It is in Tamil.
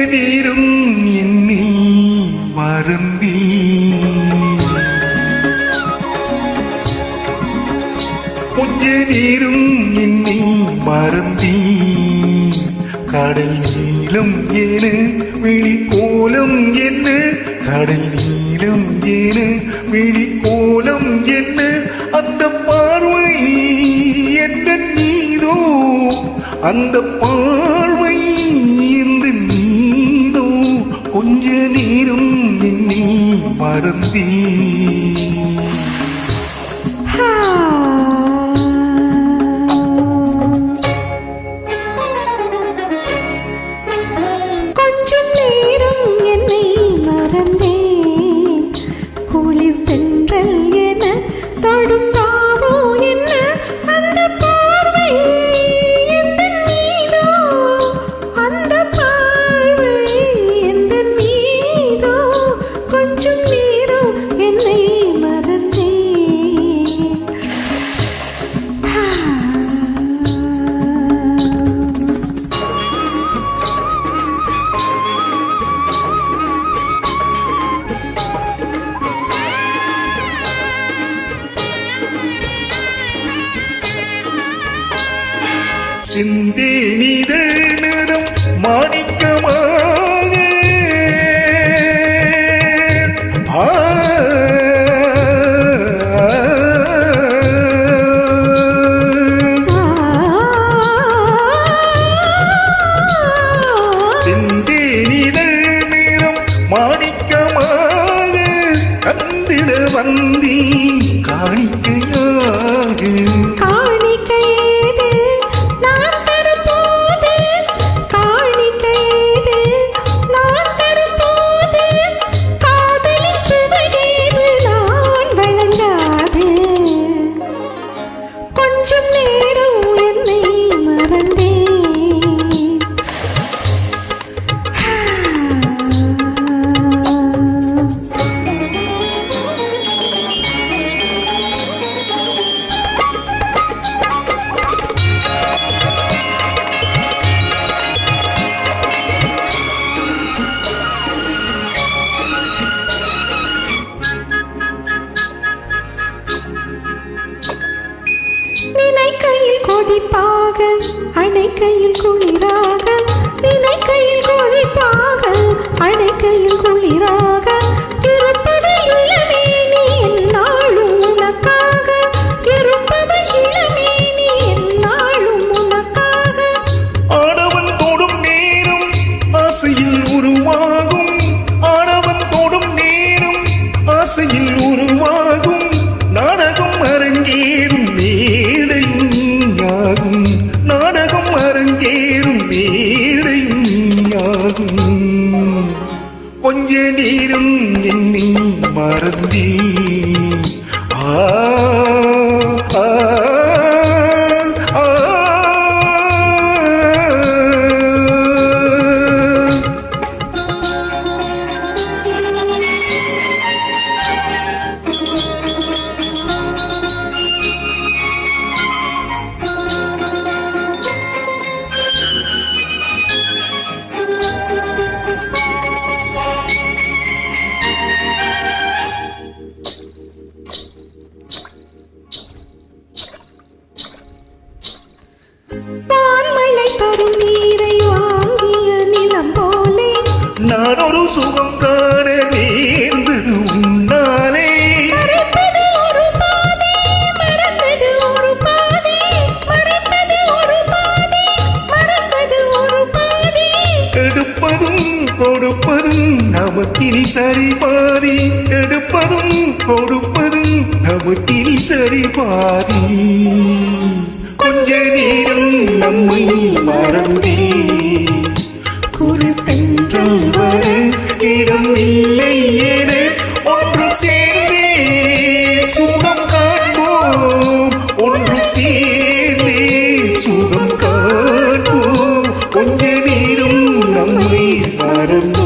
நேரம் என்னை மறந்தே கொஞ்ச நேரம் என்னை மறந்தே கடல் நீளம் என விழிக்கோலம் என்ன கடல் நீளம் என விழிக்கோலம் என்ன அந்த பார்வை எந்த நீதோ அந்த பார்வை எந்த நீதோ கொஞ்ச நேரம் என்னை மறந்தே சிந்தேனிதழ் நிறம் மாணிக்கமாக சிந்தேனிதழ் நிறம் மாணிக்கமாக கந்திட வந்தீ காணிக்கையாக கொதிப்பாக அணைக்கையில் குளிராக நினைக்கையில் கொதிப்பாக அணைக்கையில் குளிராக இருப்பது இளமே நீ என்னாலும் உனக்காக இருப்பது இளமே நீ என்னாலும் உனக்காக ஆடவன் தொடும் நேரம் ஆசையில் உருவாகும் ஆடவன் தொடும் நேரம் ஆசையில் உருவாகும் நாடகம் அரங்கேறும் மேடையும் நாடகம் அரங்கேறும் மேடையும் கொஞ்ச நேரம் என்னை மறந்தே நான் ஒரு சுகம் காண நேர்ந்தது உன்னாலே மறப்பது ஒரு பாதை மறந்தது ஒரு பாதை மறப்பது ஒரு பாதை மறந்தது ஒரு பாதை எடுப்பதும் கொடுப்பதும் நமக்கினி சரி பாதி எடுப்பதும் கொடுப்பதும் நமக்கினி சரி பாதி கொஞ்ச நேரம் நம்மை மறந்தே குளிர்தென்றல் வர இடம் இல்லை என ஒன்று சேர்ந்தே சுகம் காண்போம் ஒன்று சேர்ந்தே சுகம் காண்போம் கொஞ்ச நேரம் நம்மை மறந்து